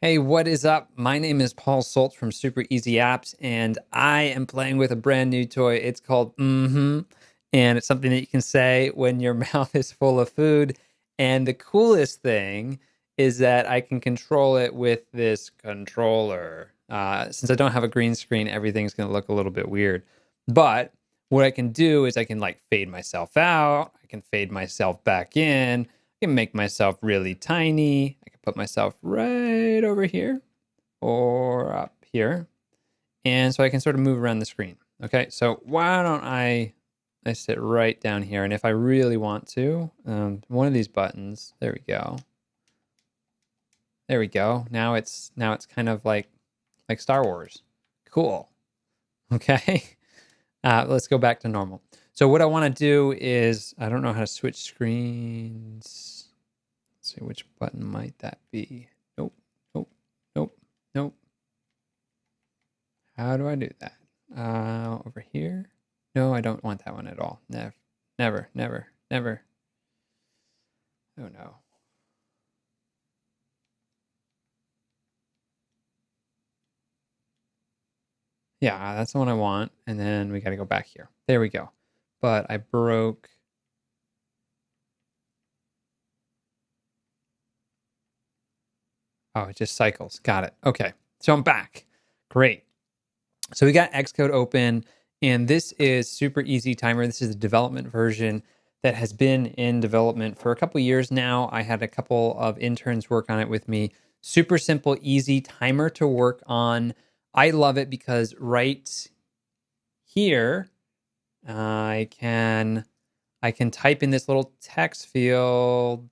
Hey, what is up? My name is Paul Soltz from Super Easy Apps, and I am playing with a brand new toy. It's called mmhmm, and it's something that you can say when your mouth is full of food. And the coolest thing is that I can control it with this controller. Since I don't have a green screen, everything's going to look a little bit weird. But what I can do is I can like fade myself out. I can fade myself back in. I can make myself really tiny. I can put myself right over here or up here. And so I can sort of move around the screen. Okay, so why don't I sit right down here, and if I really want to, one of these buttons, there we go. There we go. Now it's kind of like Star Wars. Cool. Okay. Let's go back to normal. So what I want to do is, I don't know how to switch screens. Let's see, which button might that be? Nope, nope, nope, nope. How do I do that? Over here? No, I don't want that one at all. Never, never, never, never. Oh no. Yeah, that's the one I want. And then we got to go back here. There we go. But I broke. Oh, it just cycles. Got it. Okay. So I'm back. Great. So we got Xcode open, and this is Super Easy Timer. This is the development version that has been in development for a couple years now. I had a couple of interns work on it with me. Super simple, easy timer to work on. I love it because right here, I can type in this little text field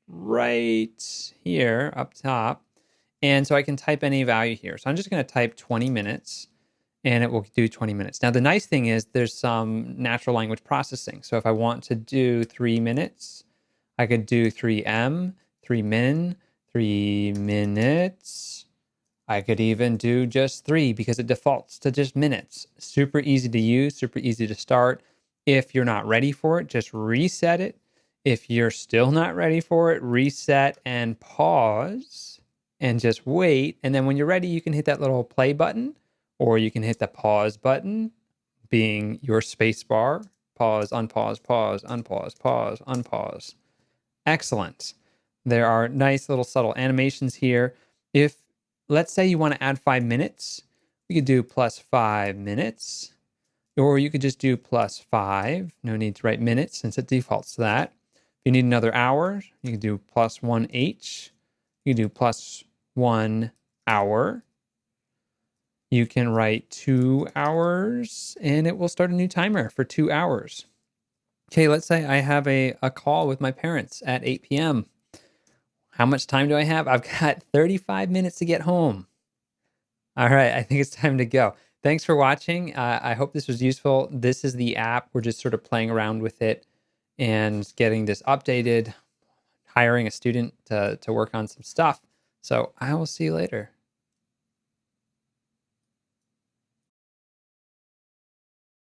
right here up top. And so I can type any value here. So I'm just going to type 20 minutes and it will do 20 minutes. Now, the nice thing is there's some natural language processing. So if I want to do 3 minutes, I could do 3M, 3min, 3 minutes. I could even do just 3 because it defaults to just minutes. Super easy to use, super easy to start. If you're not ready for it, just reset it. If you're still not ready for it, reset and pause and just wait. And then when you're ready, you can hit that little play button or you can hit the pause button, being your space bar. Pause, unpause, pause, unpause, pause, unpause. Excellent. There are nice little subtle animations here. If, let's say you want to add 5 minutes, we could do plus 5 minutes, or you could just do plus 5. No need to write minutes since it defaults to that. If you need another hour, you can do plus 1H. You can do plus 1 hour. You can write 2 hours, and it will start a new timer for 2 hours. Okay, let's say I have a call with my parents at 8 p.m. How much time do I have? I've got 35 minutes to get home. All right, I think it's time to go. Thanks for watching. I hope this was useful. This is the app. We're just sort of playing around with it and getting this updated, hiring a student to work on some stuff. So I will see you later.